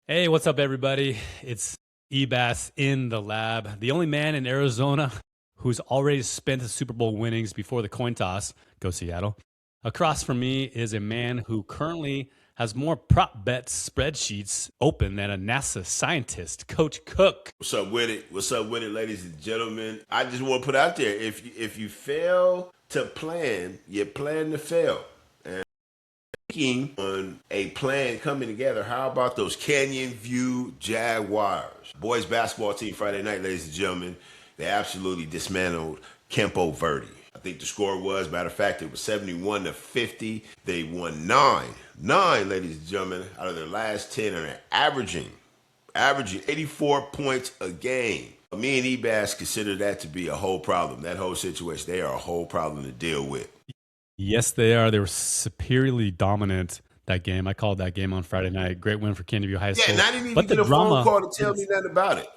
Hey, what's up, everybody? It's Ebass in the lab, the only man in Arizona who's already spent the Super Bowl winnings before the coin toss. Go Seattle. Across from me is a man who currently has more prop bet spreadsheets open than a NASA scientist, Coach Kook. What's up with it? What's up with it, ladies and gentlemen? I just want to put out there, if you fail to plan, you plan to fail. And speaking on a plan coming together, how about those Canyon View Jaguars? Boys basketball team Friday night, ladies and gentlemen. They absolutely dismantled Campo Verde. I think the score was, matter of fact, it was 71-50. They won nine, ladies and gentlemen, out of their last 10, and they're averaging 84 points a game. Me and Ebass consider that to be a whole problem. That whole situation, they are a whole problem to deal with. Yes, they are. They were superiorly dominant that game. I called that game on Friday night. Great win for Canyon View High School. Yeah, and I didn't even get a phone call to tell me nothing about it.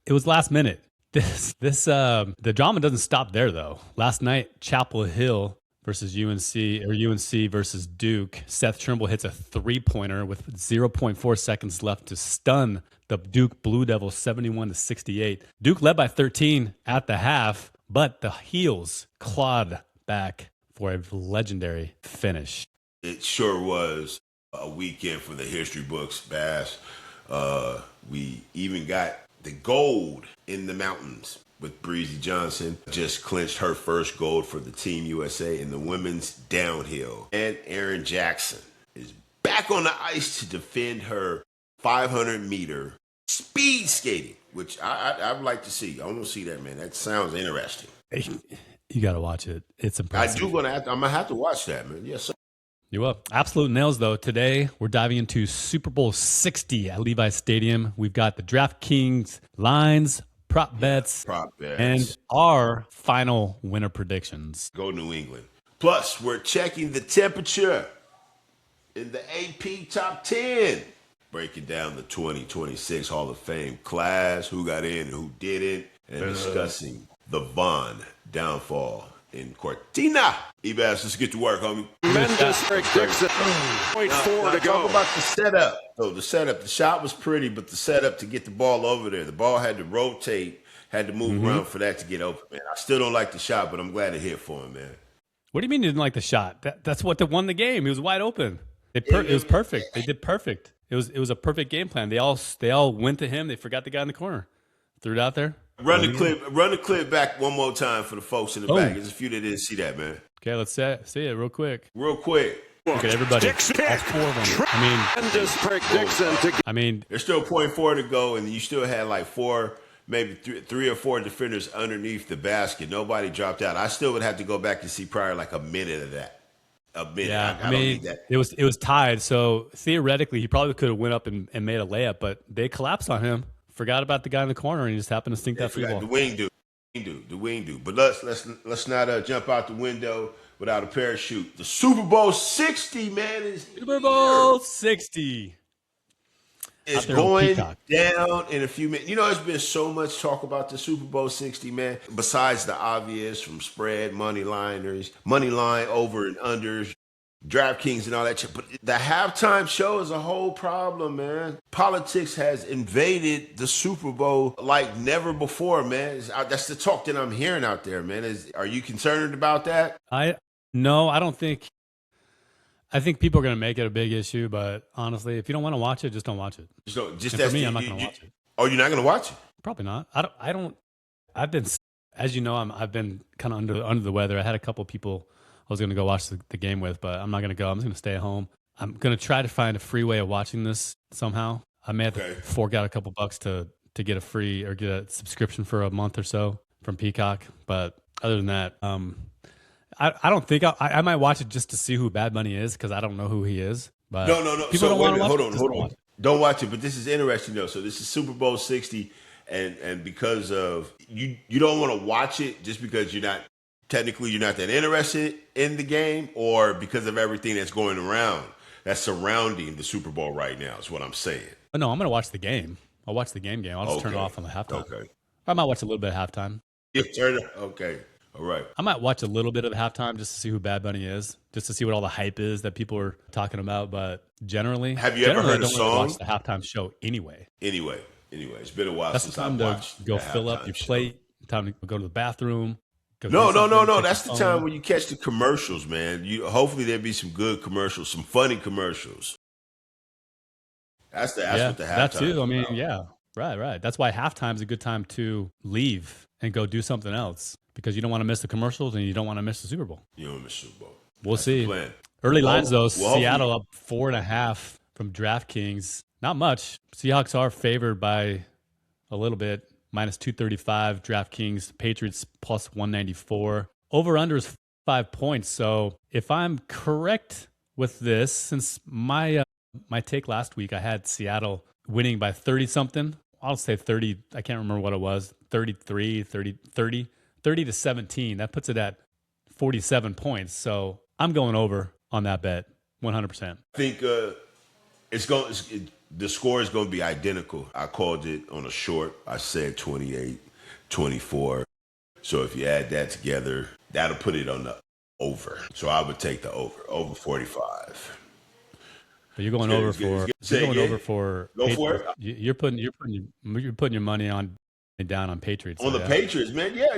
It was last minute. The drama doesn't stop there though. Last night, Chapel Hill versus UNC versus Duke. Seth Trimble hits a 3-pointer with 0.4 seconds left to stun the Duke Blue Devils 71-68. Duke led by 13 at the half, but the Heels clawed back for a legendary finish. It sure was a weekend for the history books, Bass. We even got the gold in the mountains with Breezy Johnson. Just clinched her first gold for the Team USA in the women's downhill. And Erin Jackson is back on the ice to defend her 500-meter speed skating, which I'd like to see. I want to see that, man. That sounds interesting. You got to watch it. It's impressive. I'm going to have to watch that, man. Yes, sir. You will. Absolute nails, though. Today, we're diving into Super Bowl 60 at Levi's Stadium. We've got the DraftKings lines, prop bets, and our final winner predictions. Go New England. Plus, we're checking the temperature in the AP Top 10. Breaking down the 2026 Hall of Fame class, who got in and who didn't, and discussing the Vaughn downfall in Cortina. Ebass, let's get to work, homie. Tremendous prediction. 0.4 to go. Talk about the setup. So the setup, the shot was pretty, but the setup to get the ball over there, the ball had to rotate, had to move around for that to get open, man. I still don't like the shot, but I'm glad it hit for him, man. What do you mean you didn't like the shot? That's what won the game. He was wide open. It was perfect. They did perfect. It was a perfect game plan. They all went to him. They forgot the guy in the corner. Threw it out there. Run the clip back one more time for the folks in the back. There's a few that didn't see that, man. Okay, let's see it real quick. Look at everybody. All four of them. I mean, there's still 0.4 to go, and you still had like maybe three or four defenders underneath the basket. Nobody dropped out. I still would have to go back and see probably like a minute of that. A minute. Yeah, I don't need that. It was tied, so theoretically he probably could have went up and made a layup, but they collapsed on him. Forgot about the guy in the corner, and he just happened to sink that free ball. The wing dude. But let's not jump out the window without a parachute. The Super Bowl 60, man, is Super Bowl 60. It's going down in a few minutes. You know, there's been so much talk about the Super Bowl 60, man. Besides the obvious from spread, money line over and unders, DraftKings and all that shit. But the halftime show is a whole problem, man. Politics has invaded the Super Bowl like never before, man. That's the talk that I'm hearing out there, man. Are you concerned about that? No, I don't think. I think people are going to make it a big issue, but honestly, if you don't want to watch it, just don't watch it. For me, I'm not going to watch it. Oh, you're not going to watch it? Probably not. I don't. I've been, as you know, I've been kind of under the weather. I had a couple people I was going to go watch the game with, but I'm not going to go. I'm just going to stay at home. I'm going to try to find a free way of watching this somehow. I may have to fork out a couple bucks to get a free or get a subscription for a month or so from Peacock. But other than that, I don't think I might watch it just to see who Bad Bunny is because I don't know who he is. But no. People don't want to watch it. Hold on. Don't watch it. But this is interesting though. So this is Super Bowl 60, and because of you don't want to watch it just because you're not that interested in the game, or because of everything that's going around that's surrounding the Super Bowl right now. Is what I'm saying. Oh, no, I'm going to watch the game. I'll watch the game. I'll just turn it off on the halftime. Okay. I might watch a little bit of halftime. You turn it. Okay. All right. I might watch a little bit of the halftime just to see who Bad Bunny is, just to see what all the hype is that people are talking about. But generally, Have you ever heard I a don't really watch song? the halftime show anyway. Anyway, it's been a while That's the since I time to watched go the fill up halftime your show. plate, time to go to the bathroom, go do No, no, no, something, no. check your That's the time phone. when you catch the commercials, man. Hopefully there'll be some good commercials, some funny commercials. That's Yeah, what the that halftime too. is I mean, about. yeah, right. That's why halftime is a good time to leave and go do something else because you don't want to miss the commercials and you don't want to miss the Super Bowl. You know, Mr. Super Bowl. We'll That's the see. plan. Early lines though, Hopefully, Seattle up 4.5 from DraftKings. Not much. Seahawks are favored by a little bit, minus 235. DraftKings, Patriots plus 194. Over under is 5 points. So if I'm correct with this, since my take last week, I had Seattle winning by 30 something. I'll say 30. I can't remember what it was. 33, 30, 30, 30 to 17. That puts it at 47 points. So I'm going over on that bet 100%. I think the score is going to be identical. I called it on a short. I said 28-24. So if you add that together, that'll put it on the over. So I would take the over 45. But you're going over for Go for Patriots. it. You're putting your money on down on Patriots. On so the yeah. Patriots, man. Yeah.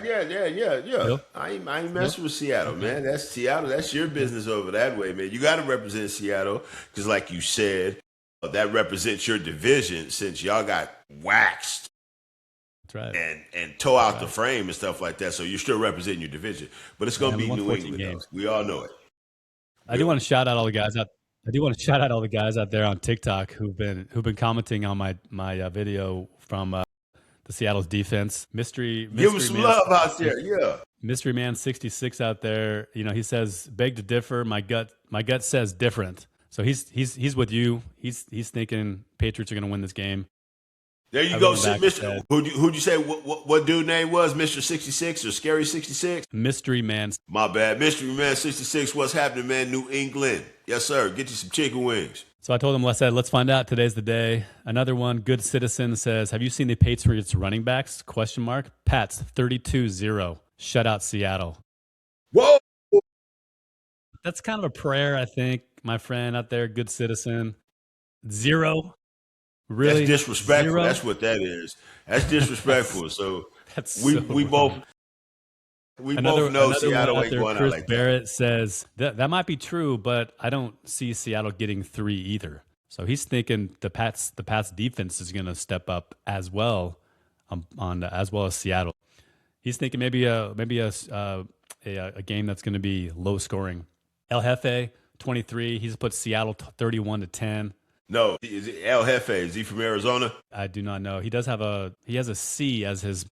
Yep. I ain't messing with Seattle, man. That's Seattle. That's your business over that way, man. You got to represent Seattle because, like you said, that represents your division since y'all got waxed That's right. and tore out the frame and stuff like that. So you're still representing your division. But it's going to And be we won New 14 England, games. though. We all know it. I do want to shout out all the guys out. I do want to shout out all the guys out there on TikTok who've been commenting on my video from the Seattle's defense. Mystery Give them some Man love out there. Yeah. Mystery Man 66 out there. You know, he says, "Beg to differ. My gut says different." So he's with you. He's thinking Patriots are going to win this game. There you I go, wrote him back and Mr. said, Who'd you say what dude name was? Mr. 66 or Scary 66? Mystery Man. My bad. Mystery Man 66, what's happening, man? New England. Yes, sir. Get you some chicken wings. So I told him, let's find out. Today's the day. Another one, Good Citizen says, have you seen the Patriots running backs? Question mark. Pats 32-0. Shut out Seattle. Whoa. That's kind of a prayer, I think, my friend out there, Good Citizen. 0. Really? That's disrespectful. 0? That's what that is. That's disrespectful. So That's we so both know Seattle one out ain't there, going out Chris like that. Barrett says that might be true, but I don't see Seattle getting 3 either. So he's thinking the Pats defense is going to step up as well, as well as Seattle. He's thinking maybe a game that's going to be low scoring. El Jefe 23. He's put Seattle 31-10. No, is it El Jefe? Is he from Arizona? I do not know. He has a C as his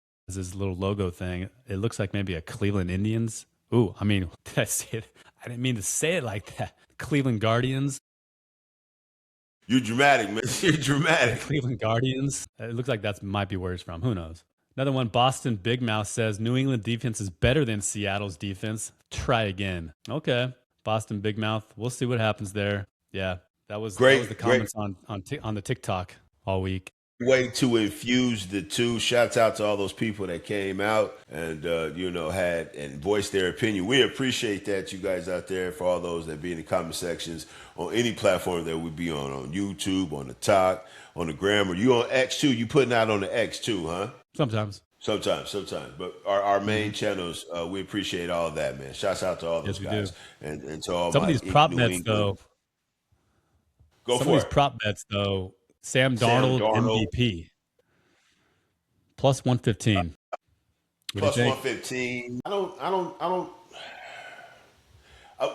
little logo thing. It looks like maybe a Cleveland Indians. Ooh, I mean, did I say it? I didn't mean to say it like that. Cleveland Guardians. You're dramatic, man. You're dramatic. Cleveland Guardians. It looks like that might be where it's from. Who knows? Another one, Boston Big Mouth says New England defense is better than Seattle's defense. Try again. Okay, Boston Big Mouth. We'll see what happens there. Yeah, that was the comments on the TikTok all week. Way to infuse the two. Shouts out to all those people that came out and had and voiced their opinion. We appreciate that, you guys out there, for all those that be in the comment sections on any platform that we be on YouTube, on the Talk, on the Grammar. You on X too? You putting out on the X too, huh? Sometimes. But our main channels, we appreciate all of that, man. Shouts out to all those guys. And to all some of these prop bets though. Go some for of these it. prop bets though. Sam Darnold MVP plus 115. Plus 115. I don't.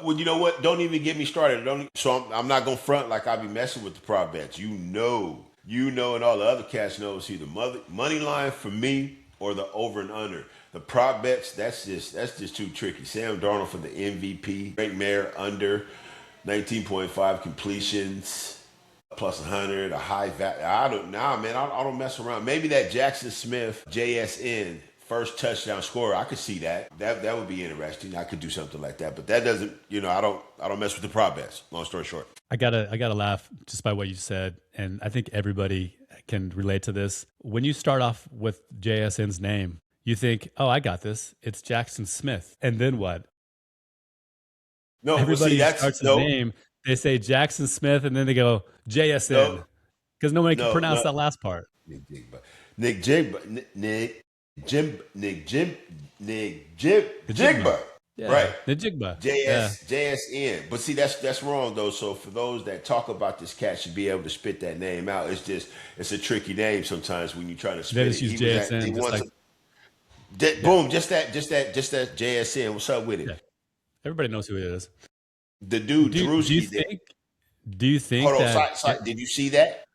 Well, you know what? Don't even get me started. So I'm not gonna front like I be messing with the prop bets. You know, and all the other cats know it's either money line for me or the over and under. The prop bets, that's just too tricky. Sam Darnold for the MVP. Frank Mayer under 19.5 completions. Plus 100, a high value. I don't mess around. Maybe that Jackson Smith JSN first touchdown scorer. I could see that. That would be interesting. I could do something like that. But that doesn't. I don't mess with the prop bets. Long story short. I gotta laugh just by what you said, and I think everybody can relate to this. When you start off with JSN's name, you think, oh, I got this. It's Jackson Smith. And then what? No, well, see, Everybody who that's starts his name, they say Jackson Smith, and then they go JSN no, because nobody can no, pronounce no. that last part. Nick Jigba. Nick Jigba. Nick Jim. Nick Jim. Nick Jib The Jigma. Jigba. Yeah. Right. The Jigba. Yeah. JSN. But see, that's wrong though. So for those that talk about this cat should be able to spit that name out. It's a tricky name sometimes when you try to They spit it. just use They JSN just want like, to, yeah. boom, just that JSN. What's up with it? Yeah. Everybody knows who it is. The dude Do you Drewski. think do you think Hold on, that did you see that?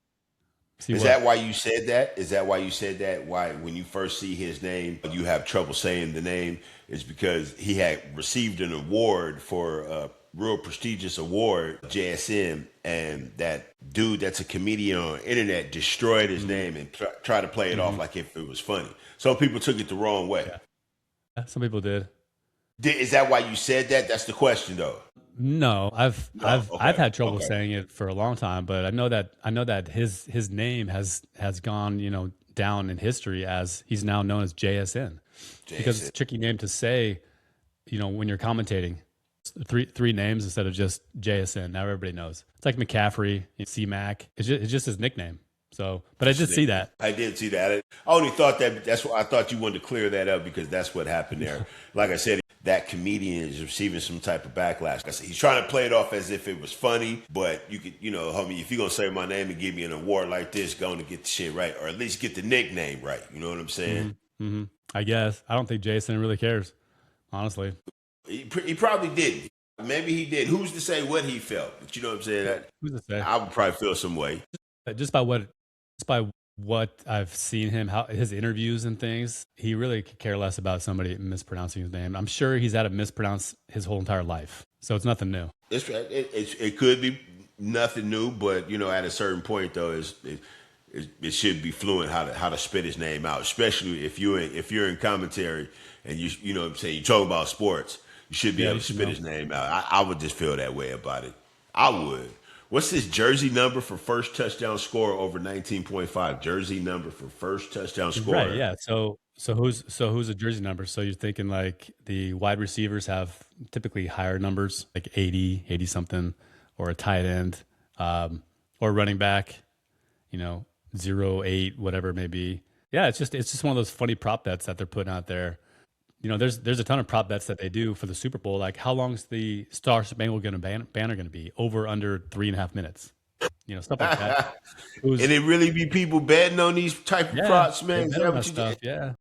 see Is what? that why you said that? Is that why you said that? Why, when you first see his name, you have trouble saying the name? Is because he had received an award for a real prestigious award, JSM, and that dude that's a comedian on the internet destroyed his Mhm. name and tried to play it off Mhm. like if it was funny. Some people took it the wrong way. Yeah. Some people did. Is that why you said that? That's the question, though. No, No. I've Okay. had trouble Okay. saying it for a long time, but I know that his name has gone, you know, down in history as he's now known as JSN because it's JSM. a tricky name to say, you know, when you're commentating. Three names instead of just JSN. Now everybody knows. It's like McCaffrey, C Mac. It's just his nickname. So, but I did see that. I did see that. I only thought that's what I thought you wanted to clear that up because that's what happened there. Like I said, that comedian is receiving some type of backlash. Like I said, he's trying to play it off as if it was funny, but you could, homie, if you're gonna say my name and give me an award like this, go on and get the shit right, or at least get the nickname right. You know what I'm saying? Hmm. I guess I don't think Jason really cares, honestly. He probably didn't. Maybe he did. Who's to say what he felt? But you know what I'm saying? Who's to say? I would probably feel some way. Just by what I've seen him, how his interviews and things, he really could care less about somebody mispronouncing his name. I'm sure he's had to mispronounce his whole entire life, so it's nothing new. It could be nothing new, but at a certain point though, it should be fluent how to spit his name out, especially if you're in commentary and you know what I'm saying, you talk about sports, you should be Yeah, able you to should spit know. his name out. I would just feel that way about it. I would. What's his jersey number for first touchdown score over 19.5? Jersey number for first touchdown Right? score. Yeah. Who's a jersey number? So you're thinking like the wide receivers have typically higher numbers, like 80 something, or a tight end, or running back, you know, 08, whatever it may be. Yeah, it's just one of those funny prop bets that they're putting out there. You know, there's a ton of prop bets that they do for the Super Bowl. Like, how long's the Star Spangled Banner going to be? Over under 3.5 minutes. You know, stuff like that. It And was it really be people betting on these type of yeah, props, they man. Is bet that on that what you stuff. did? Yeah,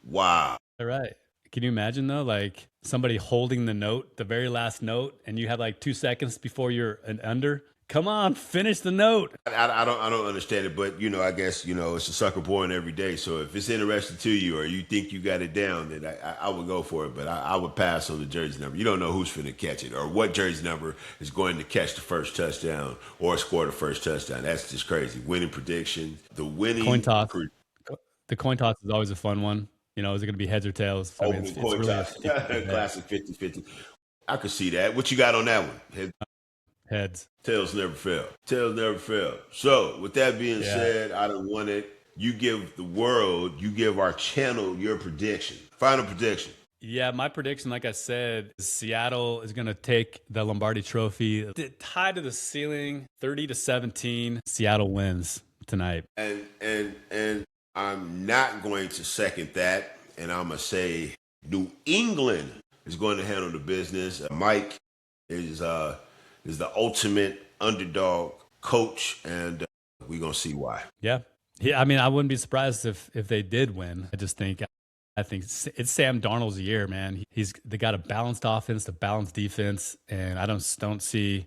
Wow. all right. Can you imagine though, like somebody holding the note, the very last note, and you have like 2 seconds before you're an under? Come on, finish the note. I don't understand it, but I guess it's a sucker born every day. So if it's interesting to you or you think you got it down, then I would go for it. But I would pass on the jersey number. You don't know who's going to catch it or what jersey number is going to catch the first touchdown or score the first touchdown. That's just crazy. Winning prediction, the Coin winning toss. The coin toss is always a fun one. You know, is it going to be heads or tails? I mean, opening it's coin really a toss, 50 bet. classic 50-50. I could see that. What you got on that one? Heads. Tails never fail. Tails never fail. So, with that being Yeah. said, I don't want it. You give the world, you give our channel your prediction. Final prediction. Yeah, my prediction, like I said, is Seattle is going to take the Lombardi Trophy. Tied to the ceiling, 30-17. Seattle wins tonight. And I'm not going to second that. And I'm gonna say New England is going to handle the business. Mike is the ultimate underdog coach, and we're gonna see why. Yeah. Yeah, I mean, I wouldn't be surprised if they did win. I think it's Sam Darnold's year, man. They got a balanced offense, a balanced defense, and I just don't see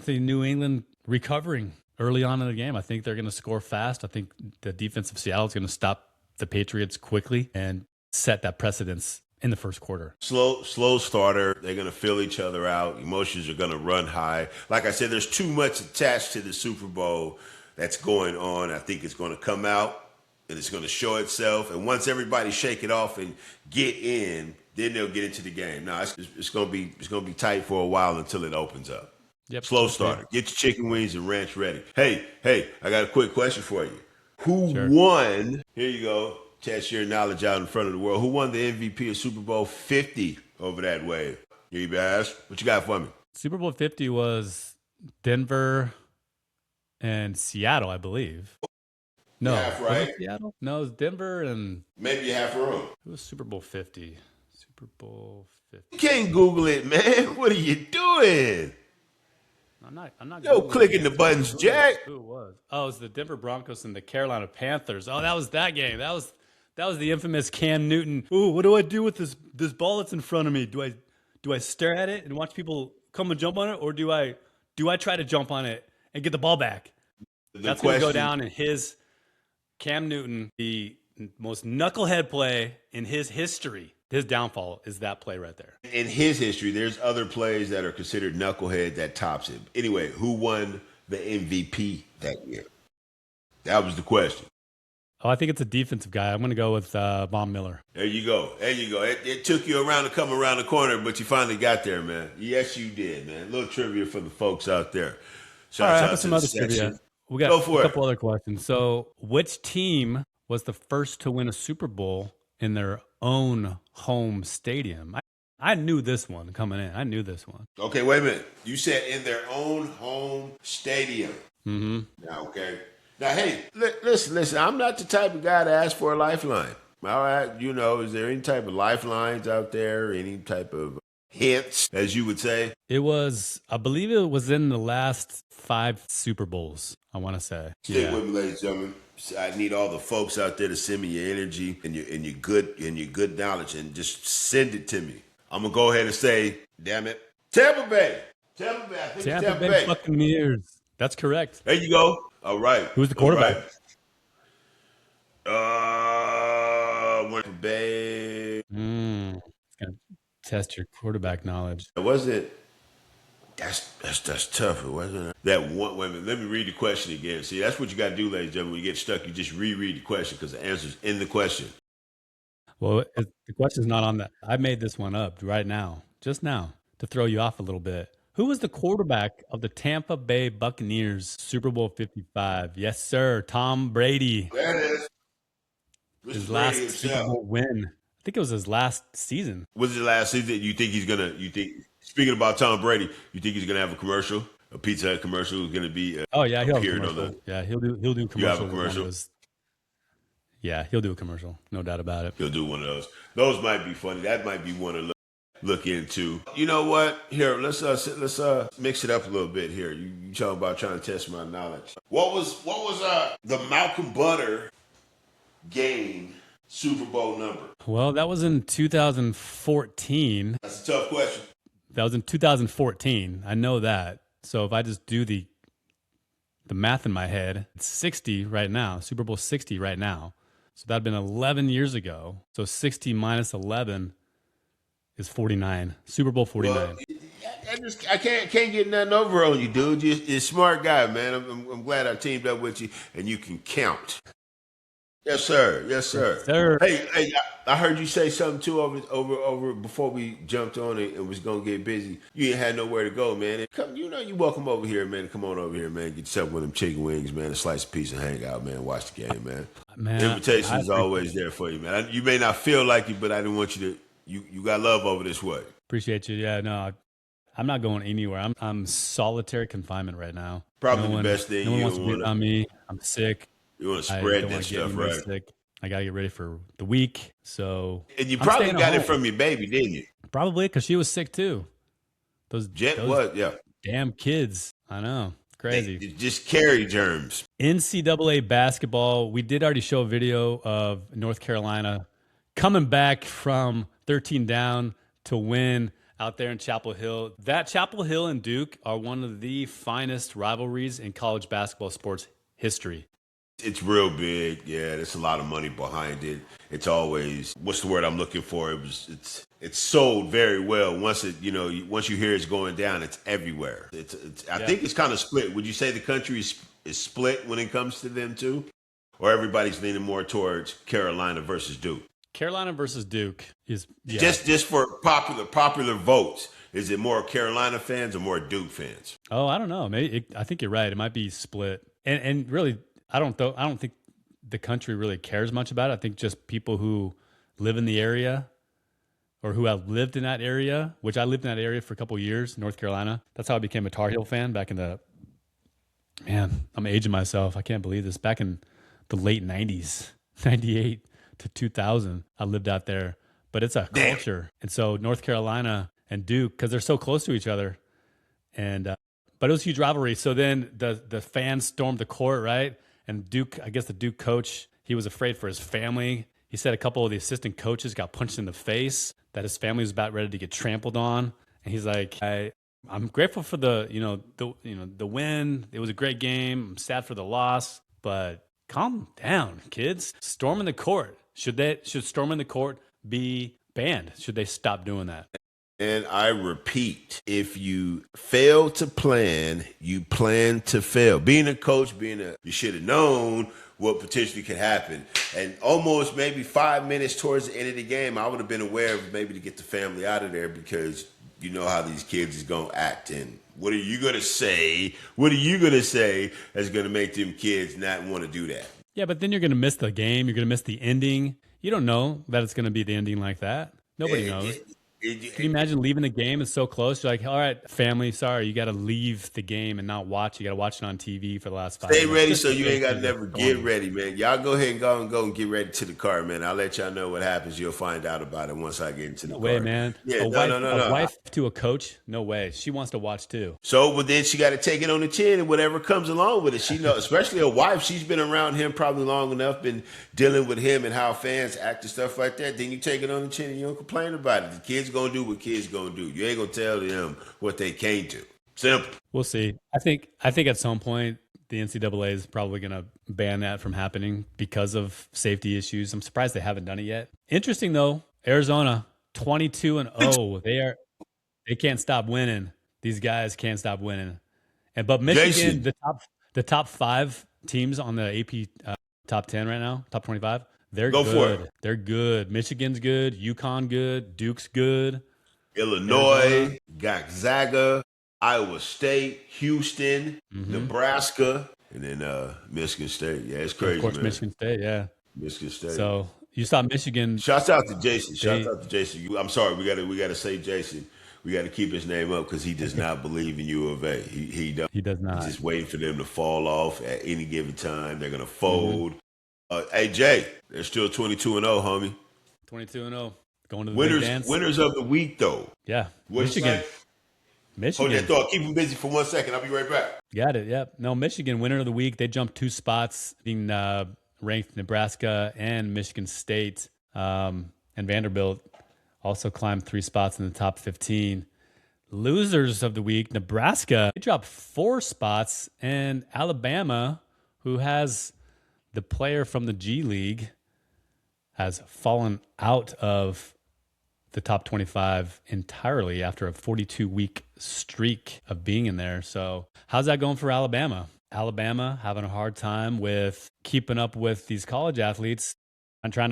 New England recovering early on in the game. I think they're going to score fast. I think the defense of Seattle is going to stop the Patriots quickly and set that precedence in the first quarter. Slow starter. They're gonna feel each other out. Emotions are gonna run high. Like I said, there's too much attached to the Super Bowl that's going on. I think it's gonna come out and it's gonna show itself. And once everybody shake it off and get in, then they'll get into the game. Now it's gonna be tight for a while until it opens up. Yep. Slow starter. Get your chicken wings and ranch ready. Hey, I got a quick question for you. Who Sure. won? Here you go. test your knowledge out in front of the world. Who won the MVP of Super Bowl 50 over that way? Ebass, what you got for me? Super Bowl 50 was Denver and Seattle, I believe. No, half was right. it Seattle? No, it was Denver and Maybe you half wrong. it was Super Bowl 50. Super Bowl 50. You can't Google it, man. What are you doing? I'm not. Yo, Googling clicking it. the buttons, Jack. Who it was? Oh, it was the Denver Broncos and the Carolina Panthers. Oh, that was that game. That was the infamous Cam Newton. Ooh, what do I do with this ball that's in front of me? Do I stare at it and watch people come and jump on it, or do I try to jump on it and get the ball back? That's going to go down in his Cam Newton, the most knucklehead play in his history. His downfall is that play right there. In his history, there's other plays that are considered knucklehead that tops him. Anyway, who won the MVP that year? That was the question. Oh, I think it's a defensive guy. I'm going to go with Von Miller. There you go. It took you around to come around the corner, but you finally got there, man. Yes, you did, man. A little trivia for the folks out there. All right, I have some other trivia. We got a couple other questions. So, which team was the first to win a Super Bowl in their own home stadium? I knew this one coming in. I knew this one. Okay, wait a minute. You said in their own home stadium. Mm-hmm. Now, okay. Now, hey, listen. I'm not the type of guy to ask for a lifeline. All right, is there any type of lifelines out there? Any type of hints, as you would say? I believe it was in the last 5 Super Bowls, I want to say. Stick with me, ladies and gentlemen. I need all the folks out there to send me your energy and your good knowledge, and just send it to me. I'm gonna go ahead and say, damn it, Tampa Bay. I think Tampa Bay Buccaneers. That's correct. There you go. All right. Who's the quarterback? Tampa Bay. It's gonna test your quarterback knowledge. It wasn't. That's tough. It wasn't that one. Wait a minute. Let me read the question again. See, that's what you got to do, ladies and gentlemen. When you get stuck, you just reread the question because the answer's in the question. Well, the question's not on that. I made this one up right now, just now, to throw you off a little bit. Who was the quarterback of the Tampa Bay Buccaneers Super Bowl 55? Yes, sir. Tom Brady. There it is. His last Super Bowl win. I think it was his last season. Was his last season? You think speaking about Tom Brady, you think he's gonna have a commercial, a Pizza Hut commercial? Is gonna be? Oh yeah, he'll have a commercial. Yeah, he'll do commercial. You have a commercial? Yeah, he'll do a commercial, no doubt about it. He'll do one of those. Those might be funny. That might be one to look into. You know what? Here, let's mix it up a little bit. Here, you talking about trying to test my knowledge. What was the Malcolm Butter game Super Bowl number? Well, that was in 2014. That's a tough question. That was in 2014. I know that. So if I just do the math in my head, it's 60 right now. Super Bowl 60 right now. So that'd been 11 years ago. So 60 minus 11 is 49. Super Bowl 49. Well, I can't get nothing over on you, dude. You're a smart guy, man. I'm glad I teamed up with you, and you can count. Yes, sir. Yes, sir. Yes, sir. Hey, I heard you say something too over before we jumped on it and was gonna get busy. You ain't had nowhere to go, man. And come, you welcome over here, man. Come on over here, man. Get yourself one of them chicken wings, man. A slice of pizza, hang out, man. Watch the game, man. Man, the invitation is always there for you, man. You may not feel like it, but I didn't want you to. You got love over this way. Appreciate you. Yeah, no, I'm not going anywhere. I'm solitary confinement right now. Probably the best thing. No one wants to be on me. I'm sick. You want to spread that stuff, right? Sick. I got to get ready for the week. So, and you probably got it from your baby, didn't you? Probably, because she was sick too. Those damn kids. I know. Crazy. They just carry germs. NCAA basketball. We did already show a video of North Carolina coming back from 13 down to win out there in Chapel Hill. That Chapel Hill and Duke are one of the finest rivalries in college basketball sports history. It's real big. Yeah, there's a lot of money behind it. It's always, what's the word I'm looking for? It's sold very well. Once you hear it's going down, it's everywhere. I think it's kind of split. Would you say the country is split when it comes to them too? Or everybody's leaning more towards Carolina versus Duke? Carolina versus Duke is just for popular votes. Is it more Carolina fans or more Duke fans? Oh, I don't know. Maybe I think you're right. It might be split. And really, I don't think the country really cares much about it. I think just people who live in the area or who have lived in that area, which I lived in that area for a couple of years, North Carolina. That's how I became a Tar Heel fan back in the, man, I'm aging myself. I can't believe this. Back in the late 90s, 98 to 2000, I lived out there. But it's a culture. And so North Carolina and Duke, because they're so close to each other. And but it was a huge rivalry. So then the fans stormed the court, right? And Duke, I guess the Duke coach, he was afraid for his family. He said a couple of the assistant coaches got punched in the face, that his family was about ready to get trampled on. And he's like, I'm grateful for the win. It was a great game. I'm sad for the loss, but calm down, kids. Storming the court. Should storming the court be banned? Should they stop doing that? And I repeat, if you fail to plan, you plan to fail. Being a coach, you should have known what potentially could happen. And almost maybe 5 minutes towards the end of the game, I would have been aware of maybe to get the family out of there, because you know how these kids is going to act. And what are you going to say? What are you going to say that's going to make them kids not want to do that? Yeah, but then you're going to miss the game. You're going to miss the ending. You don't know that it's going to be the ending like that. Nobody knows. Can you imagine leaving the game? It's so close. You're like, all right, family, sorry, you got to leave the game and not watch. You got to watch it on TV for the last 5 Stay minutes. ready, so you ain't got to never get ready, man. Y'all go ahead and go and get ready to the car, man. I'll let y'all know what happens. You'll find out about it once I get into the car. No way, man. Yeah, a wife to a coach? No way. She wants to watch too. So, but then she got to take it on the chin and whatever comes along with it. She knows, especially a wife, she's been around him probably long enough, been dealing with him and how fans act and stuff like that. Then you take it on the chin and you don't complain about it. The kids going to do what kids going to do. You ain't going to tell them what they can't do. Simple. We'll see. I think at some point the NCAA is probably going to ban that from happening because of safety issues. I'm surprised they haven't done it yet. Interesting though, Arizona 22-0. They can't stop winning. These guys can't stop winning. But Michigan, the top 5 teams on the AP top 10 right now, top 25, they're good. For it. They're good. Michigan's good. UConn good. Duke's good. Illinois, Gonzaga, Iowa State, Houston, Nebraska, and then Michigan State. Yeah, it's crazy, of course, man. Michigan State, yeah. Michigan State. So you saw Michigan. Shouts out to Jason. I'm sorry, we got to say Jason. We got to keep his name up because he does not believe in U of A. He don't. He does not. He's just waiting for them to fall off at any given time. They're gonna fold. Hey Jay, they're still 22-0, homie. 22-0. Going to the big dance. Winners of the week, though. Yeah. Michigan. Hold that thought. Keep them busy for 1 second. I'll be right back. Got it. Yep. No, Michigan, winner of the week. They jumped 2 spots, being ranked Nebraska and Michigan State. And Vanderbilt also climbed 3 spots in the top 15. Losers of the week, Nebraska. They dropped 4 spots. And Alabama, who has the player from the G League, has fallen out of the top 25 entirely after a 42-week streak of being in there. So how's that going for Alabama? Alabama having a hard time with keeping up with these college athletes and trying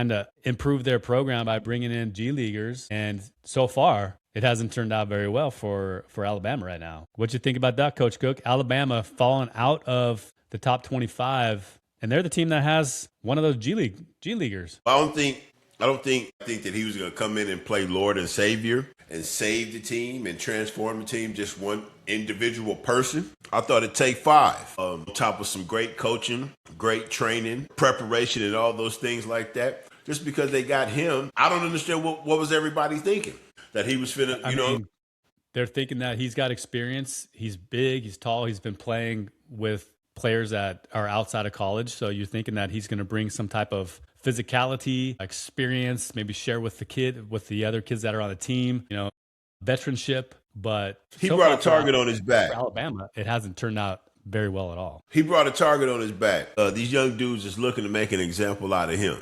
to improve their program by bringing in G Leaguers. And so far, it hasn't turned out very well for Alabama right now. What you think about that, Coach Cook? Alabama falling out of the top 25, and they're the team that has one of those G Leaguers. I think that he was going to come in and play Lord and Savior and save the team and transform the team, just one individual person. I thought it'd take 5. On top of some great coaching, great training, preparation, and all those things like that. Just because they got him, I don't understand what was everybody thinking? That he was finna, I mean, they're thinking that he's got experience. He's big, he's tall, he's been playing with players that are outside of college. So you're thinking that he's going to bring some type of physicality, experience, maybe share with the other kids that are on the team, veteranship. But he brought a target on his back. For Alabama, it hasn't turned out very well at all. He brought a target on his back. These young dudes is looking to make an example out of him.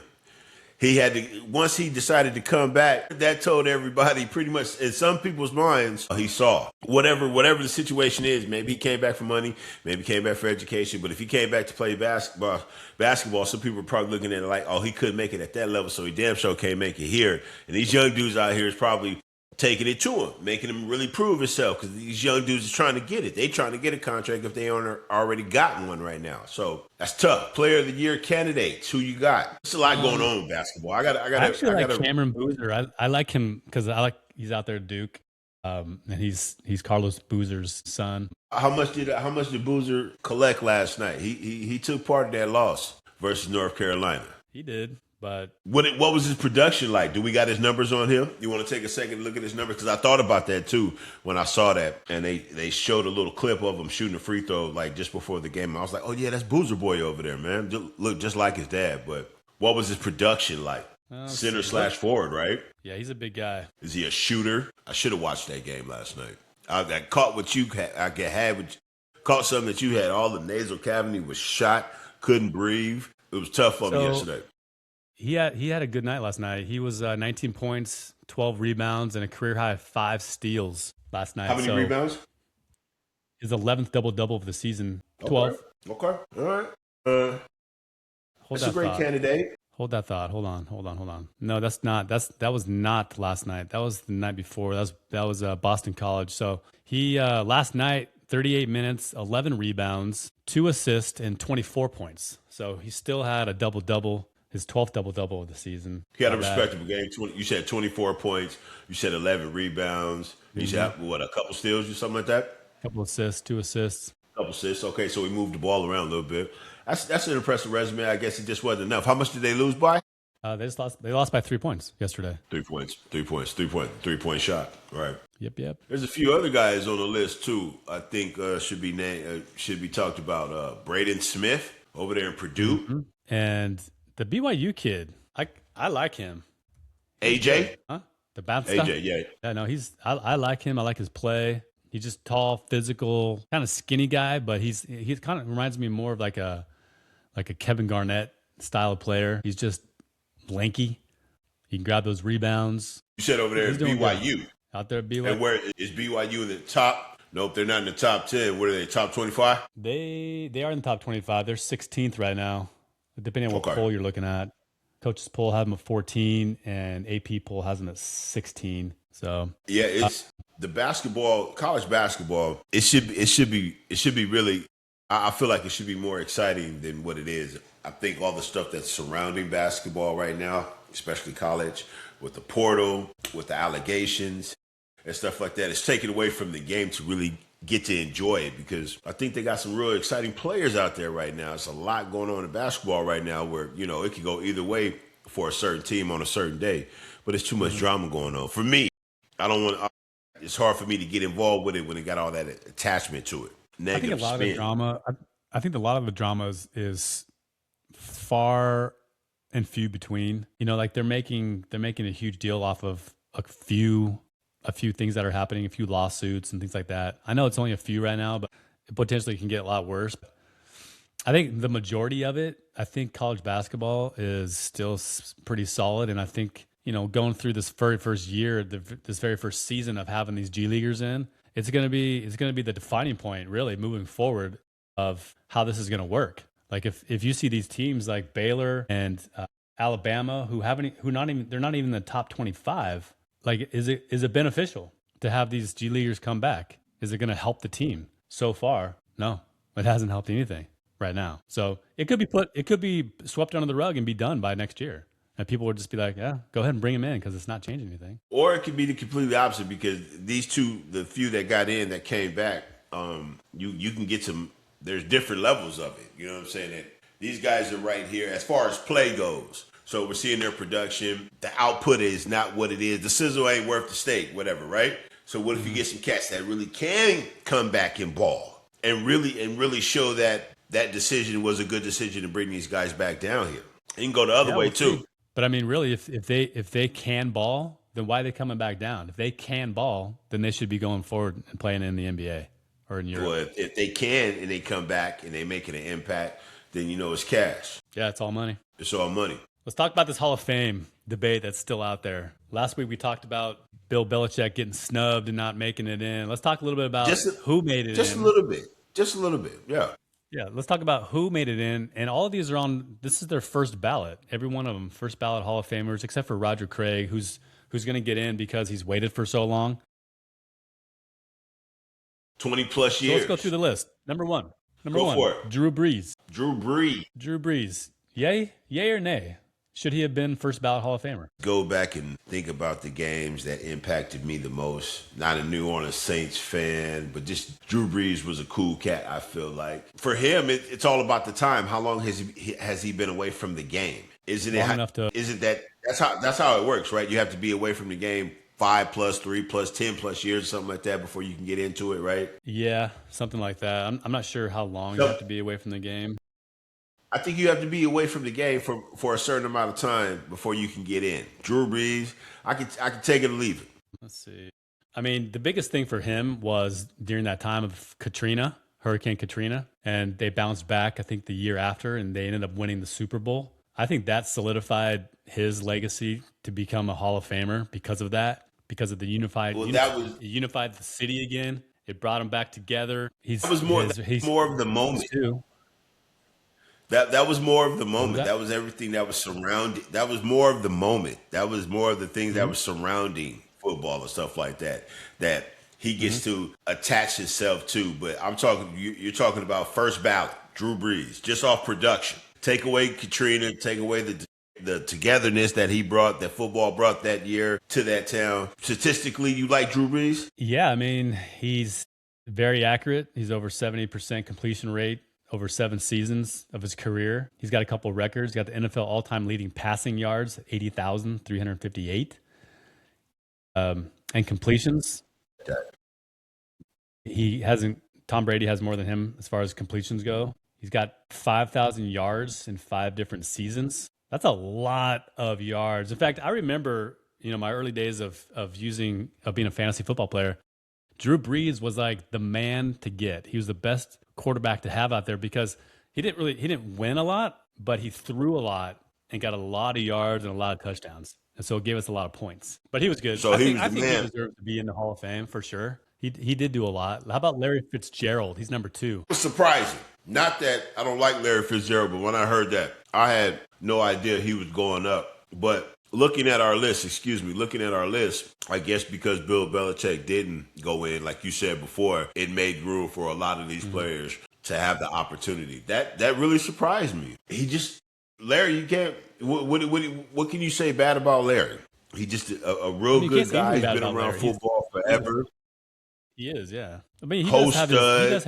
He had to, once he decided to come back, that told everybody pretty much in some people's minds, he saw whatever the situation is. Maybe he came back for money, maybe he came back for education, but if he came back to play basketball, some people are probably looking at it like, oh, he couldn't make it at that level, so he damn sure can't make it here. And these young dudes out here is probably taking it to him, making him really prove himself because these young dudes are trying to get it. They trying to get a contract if they aren't already gotten one right now. So that's tough. Player of the year candidates. Who you got? There's a lot going on in basketball. I I like gotta. Cameron Boozer. I like him because he's out there at Duke, and he's Carlos Boozer's son. How much did Boozer collect last night? He took part of that loss versus North Carolina. He did. But what was his production like? Do we got his numbers on him? You want to take a second to look at his numbers? Because I thought about that too when I saw that. And they showed a little clip of him shooting a free throw like just before the game. I was like, oh, yeah, that's Boozer Boy over there, man. Look just like his dad. But what was his production like? Center/forward, right? Yeah, he's a big guy. Is he a shooter? I should have watched that game last night. I caught what you had. Caught something that you had. All the nasal cavity was shot. Couldn't breathe. It was tough on me yesterday. He had a good night last night. He was 19 points, 12 rebounds, and a career high of 5 steals last night. How many rebounds? His 11th double-double of the season. 12. Okay. All right. That's a great candidate. Hold that thought. Hold on. No, that was not last night. That was the night before. That was Boston College. So he last night, 38 minutes, 11 rebounds, 2 assists, and 24 points. So he still had a double-double. His 12th double-double of the season. He had a respectable game. You said 24 points. You said 11 rebounds. You said, a couple steals or something like that? A couple assists, 2 assists. Couple assists. Okay, so he moved the ball around a little bit. That's an impressive resume. I guess it just wasn't enough. How much did they lose by? They lost by 3 points yesterday. 3 points. 3-point shot. Right. Yep. There's a few other guys on the list, too, I think should be talked about. Braden Smith over there in Purdue. Mm-hmm. And the BYU kid, I like him. AJ? Huh? The bounce AJ, stuff? yeah. Yeah, no, I like him. I like his play. He's just tall, physical, kind of skinny guy, but he kind of reminds me more of like a Kevin Garnett style of player. He's just lanky. He can grab those rebounds. You said over there at BYU. Out there at BYU. And where is BYU in the top? Nope, they're not in the top 10. What are they, top 25? They are in the top 25. They're 16th right now. Depending on what poll you're looking at. Coach's poll has them at 14, and AP poll has them at 16. So yeah, it's the basketball, college basketball. It should be really. I feel like it should be more exciting than what it is. I think all the stuff that's surrounding basketball right now, especially college, with the portal, with the allegations and stuff like that, it's taken away from the game to really get to enjoy it, because I think they got some real exciting players out there right now. It's a lot going on in basketball right now where, it could go either way for a certain team on a certain day, but it's too much drama going on. For me, it's hard for me to get involved with it when it got all that attachment to it. Negative I think a lot of the drama, I think a lot of the drama is far and few between. Like they're making a huge deal off of a few things that are happening, a few lawsuits and things like that. I know it's only a few right now, but it potentially can get a lot worse. I think the majority of it, I think college basketball is still pretty solid. And I think, going through this very first year, this very first season of having these G Leaguers in, it's going to be the defining point really moving forward of how this is going to work. Like if you see these teams like Baylor and Alabama they're not even in the top 25. Like, is it beneficial to have these G Leaguers come back? Is it going to help the team? So far, no, it hasn't helped anything right now. So it could be swept under the rug and be done by next year. And people would just be like, yeah, go ahead and bring him in because it's not changing anything. Or it could be the completely opposite, because these two, the few that got in that came back, you can get some, there's different levels of it. You know what I'm saying? That these guys are right here as far as play goes. So we're seeing their production. The output is not what it is. The sizzle ain't worth the steak, whatever, right? So what if you get some cats that really can come back and ball and really show that decision was a good decision to bring these guys back down here? You can go the other way too. But I mean, really, if they can ball, then why are they coming back down? If they can ball, then they should be going forward and playing in the NBA or in Europe. Well, if they can and they come back and they making an impact, then it's cash. Yeah, it's all money. It's all money. Let's talk about this Hall of Fame debate that's still out there. Last week we talked about Bill Belichick getting snubbed and not making it in. Let's talk a little bit about who made it in. Just a little bit. Yeah. Yeah, let's talk about who made it in. And all of these are this is their first ballot. Every one of them, first ballot Hall of Famers, except for Roger Craig, who's who's going to get in because he's waited for so long? 20 plus So years. let's go through the list. Number one. Go for it. Drew Brees. Drew Brees. Drew Brees. Yay or nay? Should he have been first ballot Hall of Famer? Go back and think about the games that impacted me the most. Not a New Orleans Saints fan, but just Drew Brees was a cool cat, I feel like. For him, it's all about the time. How long has he been away from the game? Isn't that's how it works, right? You have to be away from the game 5 plus, 3 plus, 10 plus years, something like that before you can get into it, right? Yeah, something like that. I'm not sure how long you have to be away from the game. I think you have to be away from the game for a certain amount of time before you can get in. Drew Brees, I could take it or leave it. Let's see. I mean, the biggest thing for him was during that time of Hurricane Katrina, and they bounced back, I think, the year after, and they ended up winning the Super Bowl. I think that solidified his legacy to become a Hall of Famer because of that, because of the unified the city again. It brought them back together. That was more of the moment. Too. That was more of the moment. That was everything that was surrounding. That was more of the moment. That was more of the things that was surrounding football and stuff like that. That he gets to attach himself to. But I'm talking. You're talking about first ballot, Drew Brees, just off production. Take away Katrina. Take away the togetherness that football brought that year to that town. Statistically, you like Drew Brees? Yeah, I mean, he's very accurate. He's over 70% completion rate over 7 seasons of his career. He's got a couple of records. He's got the NFL all-time leading passing yards, 80,358. And completions. Tom Brady has more than him as far as completions go. He's got 5,000 yards in 5 different seasons. That's a lot of yards. In fact, I remember, my early days of being a fantasy football player. Drew Brees was like the man to get. He was the best quarterback to have out there because he didn't win a lot, but he threw a lot and got a lot of yards and a lot of touchdowns. And so it gave us a lot of points. But he was good. So I think he deserves to be in the Hall of Fame for sure. He did do a lot. How about Larry Fitzgerald? He's number 2. It was surprising. Not that I don't like Larry Fitzgerald, but when I heard that, I had no idea he was going up. But looking at our list, I guess because Bill Belichick didn't go in, like you said before, it made room for a lot of these players to have the opportunity. That really surprised me. Larry, you can't. What can you say bad about Larry? He's just a real good guy. He's been around football forever. He is, yeah. I mean, he does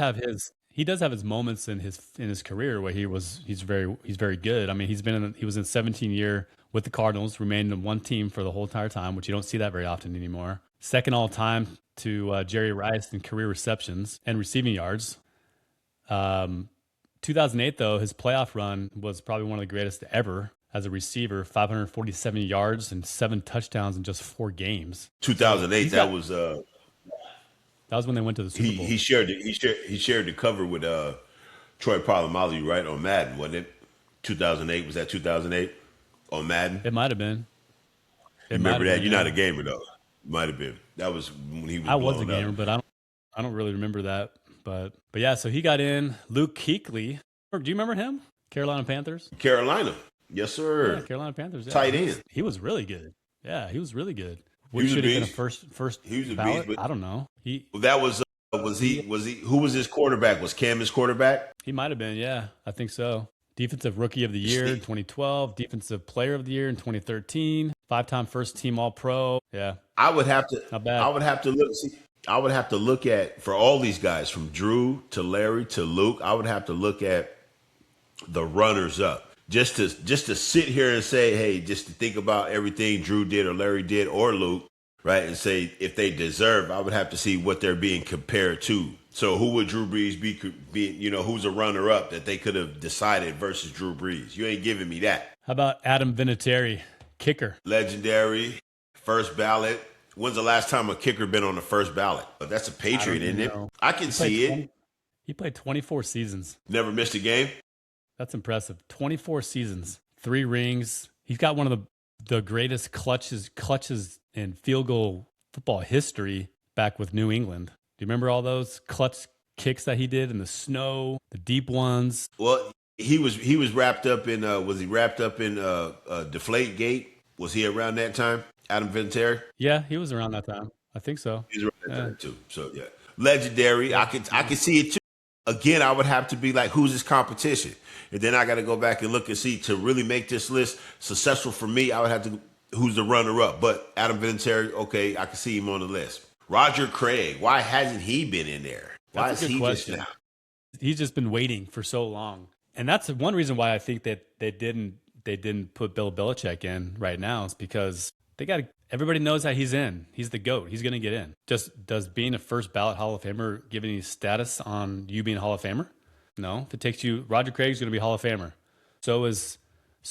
have his moments in his career where he's very good. I mean, he was in 17 year with the Cardinals, remained in one team for the whole entire time, which you don't see that very often anymore. Second all time to Jerry Rice in career receptions and receiving yards. 2008 though, his playoff run was probably one of the greatest ever as a receiver. 547 yards and 7 touchdowns in just 4 games. 2008, that was when they went to the Super Bowl. He shared the cover with Troy Polamalu, right, on Madden, wasn't it? 2008, was that 2008 on Madden? It might have been. Remember that? You're not a gamer though. Might have been. That was when he was. I was a gamer, but I don't really remember that. But yeah, so he got in. Luke Kuechly. Do you remember him? Carolina Panthers. Carolina, yes sir. Yeah, Carolina Panthers. Yeah. Tight end. He was really good. Yeah, he was really good. Should have been a first he was a ballot? beast, I don't know. That was he? Who was his quarterback? Was Cam his quarterback? He might have been. Yeah, I think so. Defensive Rookie of the Year in 2012. Defensive Player of the Year in 2013. 5-time First Team All Pro. Yeah, I would have to. Not bad. I would have to look. See, I would have to look at, for all these guys, from Drew to Larry to Luke, I would have to look at the runners up. Just to sit here and say, hey, just to think about everything Drew did or Larry did or Luke, right, and say if they deserve, I would have to see what they're being compared to. So who would Drew Brees be, who's a runner-up that they could have decided versus Drew Brees? You ain't giving me that. How about Adam Vinatieri, kicker? Legendary, first ballot. When's the last time a kicker been on the first ballot? That's a Patriot, isn't it? I can see it. He played 24 seasons. Never missed a game? That's impressive. 24 seasons, 3 rings. He's got one of the greatest clutches in field goal football history back with New England. Do you remember all those clutch kicks that he did in the snow, the deep ones? Well, he was wrapped up in was he wrapped up in Deflategate? Was he around that time? Adam Vinatieri. Yeah, he was around that time. I think so. He's around that Yeah. time too. So yeah, legendary. Yeah. I could see it too. Again, I would have to be like, who's his competition? And then I got to go back and look and see to really make this list successful for me. I would have to who's the runner up. But Adam Vinatieri, okay, I can see him on the list. Roger Craig, why hasn't he been in there? Why That's is a good he question. just now? He's just been waiting for so long, and that's one reason why I think that they didn't put Bill Belichick in right now is because they got everybody knows that he's in. He's the GOAT. He's going to get in. Just does being a first ballot Hall of Famer give any status on you being a Hall of Famer? No. If it takes you, Roger Craig's going to be Hall of Famer. So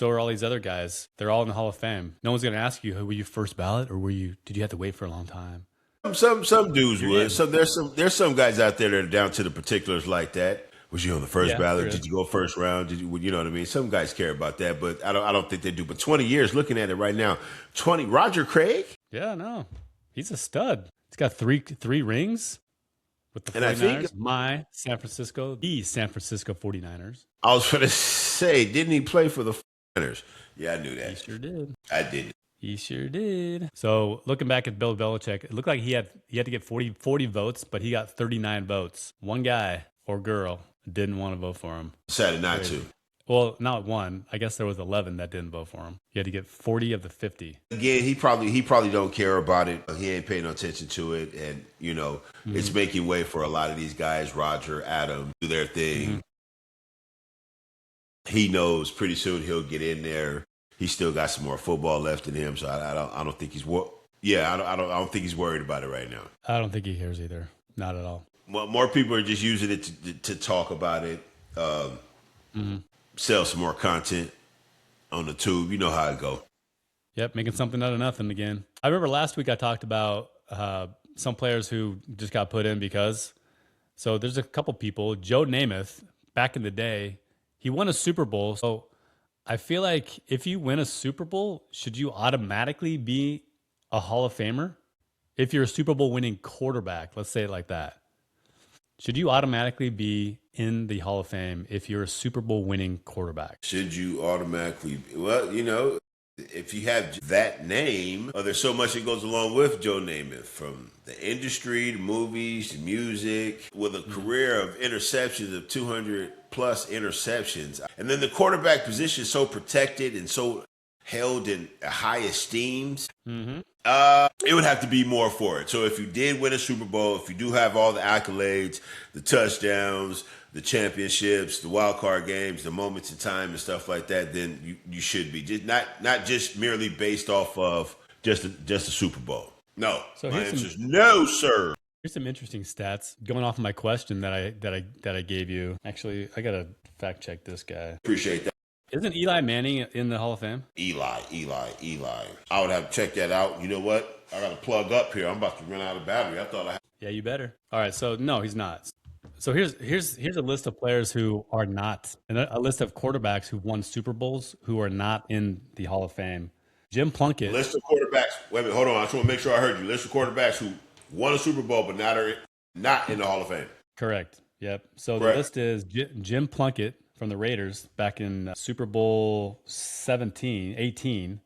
are all these other guys. They're all in the Hall of Fame. No one's going to ask you, were you first ballot or did you have to wait for a long time? Some dudes would. So there's some guys out there that are down to the particulars like that. Was you on the first ballot? Did you go first round? Did you know what I mean? Some guys care about that, but I don't think they do. But 20 years looking at it right now, Roger Craig? Yeah, no. He's a stud. He's got three rings with the 49ers. I think the San Francisco 49ers. I was going to say, didn't he play for the 49ers? Yeah, I knew that. He sure did. I didn't. He sure did. So looking back at Bill Belichick, it looked like he had to get 40 votes, but he got 39 votes. One guy or girl didn't want to vote for him. Decided not to. Well, not one. I guess there was 11 that didn't vote for him. He had to get 40 of the 50. Again, he probably don't care about it. He ain't paying no attention to it, and it's making way for a lot of these guys. Roger, Adam, do their thing. He knows pretty soon he'll get in there. He's still got some more football left in him, so I don't think he's I don't think he's worried about it right now. I don't think he cares either. Not at all. Well, more people are just using it to talk about it, sell some more content on the tube. You know how it go. Yep, making something out of nothing again. I remember last week I talked about some players who just got put in because. So there's a couple people. Joe Namath, back in the day, he won a Super Bowl. So I feel like if you win a Super Bowl, should you automatically be a Hall of Famer? If you're a Super Bowl winning quarterback, let's say it like that. Should you automatically be in the Hall of Fame if you're a Super Bowl winning quarterback? Should you automatically? Well, if you have that name, there's so much that goes along with Joe Namath, from the industry, the movies, the music, with a career of interceptions of 200 plus interceptions. And then the quarterback position is so protected and so held in high esteem. It would have to be more for it. So if you did win a Super Bowl, if you do have all the accolades, the touchdowns, the championships, the wild card games, the moments in time and stuff like that, then you should be just not just merely based off of just a Super Bowl. No. So my answer is no, sir. Here's some interesting stats going off of my question that I gave you. Actually, I gotta fact check this guy. Appreciate that. Isn't Eli Manning in the Hall of Fame? Eli. I would have to check that out. You know what? I got to plug up here. I'm about to run out of battery. I thought I had. Yeah, you better. All right, so no, he's not. So here's a list of players who are not, and a list of quarterbacks who've won Super Bowls who are not in the Hall of Fame. Jim Plunkett. List of quarterbacks. Wait a minute, hold on. I just want to make sure I heard you. List of quarterbacks who won a Super Bowl but not in the Hall of Fame. Correct. Yep. So the list is Jim Plunkett from the Raiders back in Super Bowl 18.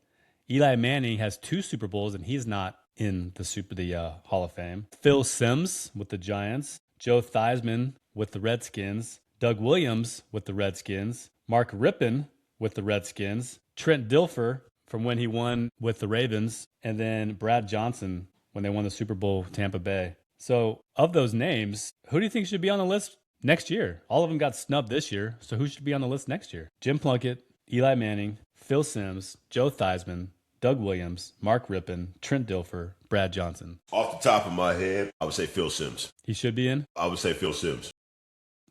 Eli Manning has 2 Super Bowls and he's not in the Hall of Fame. Phil Simms with the Giants, Joe Theismann with the Redskins, Doug Williams with the Redskins, Mark Rippon with the Redskins, Trent Dilfer from when he won with the Ravens, and then Brad Johnson when they won the Super Bowl Tampa Bay. So of those names, who do you think should be on the list next year? All of them got snubbed this year, so who should be on the list next year? Jim Plunkett, Eli Manning, Phil Simms, Joe Theismann, Doug Williams, Mark Rippon, Trent Dilfer, Brad Johnson. Off the top of my head, I would say Phil Simms. He should be in? I would say Phil Simms.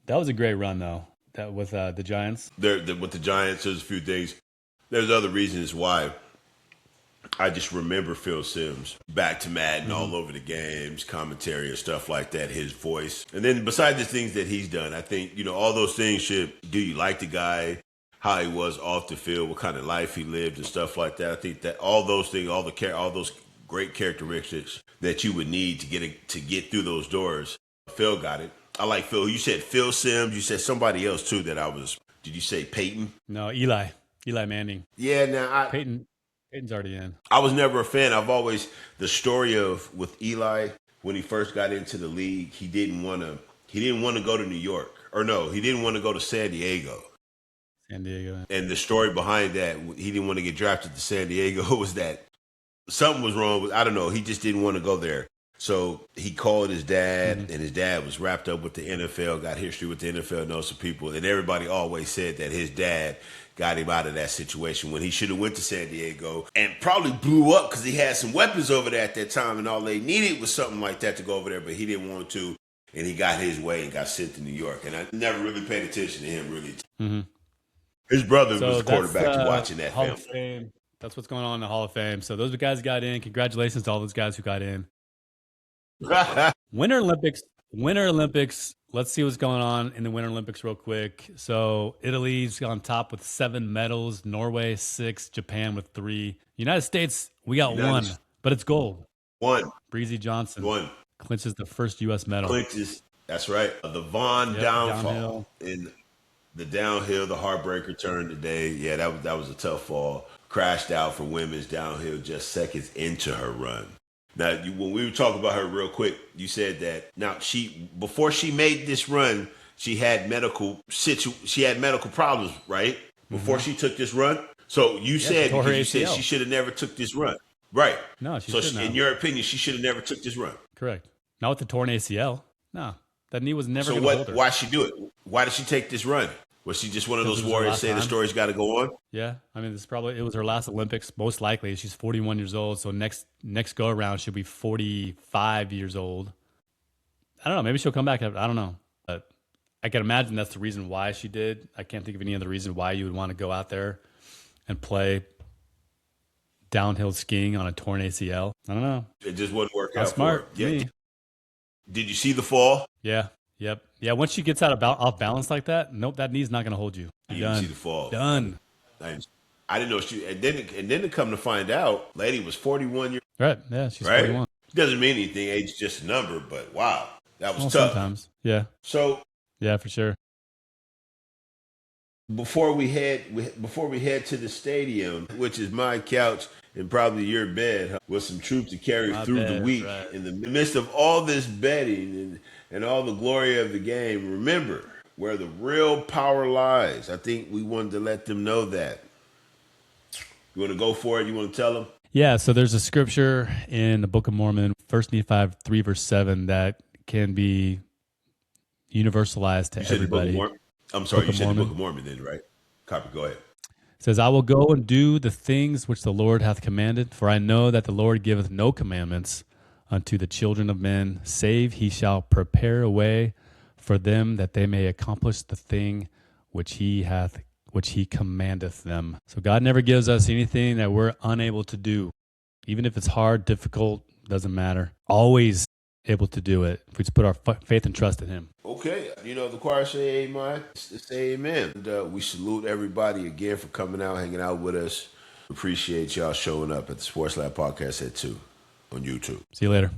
That was a great run, though, that with the Giants. With the Giants, there's a few things. There's other reasons why I just remember Phil Simms back to Madden all over the games, commentary and stuff like that, his voice. And then besides the things that he's done, I think, all those things do you like the guy, how he was off the field, what kind of life he lived and stuff like that. I think that all those things, all those great characteristics that you would need to get through those doors, Phil got it. I like Phil. You said Phil Simms. You said somebody else too did you say Peyton? No, Eli Manning. Yeah, now Peyton. Peyton's already in. I was never a fan. I've always the story of with Eli when he first got into the league, he didn't want to go to New York. Or no, he didn't want to go to San Diego. San Diego. And the story behind that, he didn't want to get drafted to San Diego was that something was wrong with, I don't know, he just didn't want to go there. So he called his dad, and his dad was wrapped up with the NFL, got history with the NFL, knows some people, and everybody always said that his dad got him out of that situation when he should have went to San Diego and probably blew up because he had some weapons over there at that time, and all they needed was something like that to go over there, but he didn't want to, and he got his way and got sent to New York. And I never really paid attention to him, really. Mm-hmm. His brother was the quarterback to watching that Hall film. of Fame. That's what's going on in the Hall of Fame. So those guys got in. Congratulations to all those guys who got in. Winter Olympics. Let's see what's going on in the Winter Olympics real quick. So Italy's on top with 7 medals. Norway 6. Japan with 3. United States, we got 1, but it's gold. 1. Breezy Johnson 1. clinches the first U.S. medal. Clinches. That's right. The Vaughn downfall in the downhill, the heartbreaker turn today. Yeah, that was a tough fall. Crashed out for women's downhill just seconds into her run. Now, when we were talking about her real quick, you said that now before she made this run, she had medical problems, right? Before she took this run. So you said because you said she should have never took this run, right? No, she so shouldn't. In your opinion, she should have never took this run. Correct. Not with the torn ACL. No, that knee was never. So hold her. Why she do it? Why did she take this run? Was she just one of those warriors saying the story's got to go on? Yeah, I mean, it was her last Olympics. Most likely, she's 41 years old. So next go around, she'll be 45 years old. I don't know. Maybe she'll come back. I don't know, but I can imagine that's the reason why she did. I can't think of any other reason why you would want to go out there and play downhill skiing on a torn ACL. I don't know. It just wouldn't work out. Smart. For her. Yeah. Did you see the fall? Yeah. Yep. Yeah, once she gets off balance like that, nope, that knee's not going to hold you. You didn't see the fall. Done. I didn't know she. And then to come to find out, lady was 41 years. Right. Yeah, she's 41. Doesn't mean anything. Age is just a number. But wow, that was tough. Sometimes. Yeah. So. Yeah, for sure. Before we head to the stadium, which is my couch and probably your bed, with some troops to carry through the week, in the midst of all this betting and all the glory of the game, remember where the real power lies. I think we wanted to let them know that. You want to go for it? You want to tell them? Yeah, so there's a scripture in the Book of Mormon, 1 Nephi 3, verse 7, that can be universalized to everybody. I'm sorry, you said the Book of Mormon then, right? Copy, go ahead. It says, I will go and do the things which the Lord hath commanded, for I know that the Lord giveth no commandments unto the children of men, save he shall prepare a way for them that they may accomplish the thing which he commandeth them. So God never gives us anything that we're unable to do. Even if it's hard, difficult, doesn't matter. Always able to do it if we just put our faith and trust in him. Okay. The choir say amen. Say amen. And we salute everybody again for coming out, hanging out with us. Appreciate y'all showing up at the Sports Lab Podcast at 2 on YouTube. See you later.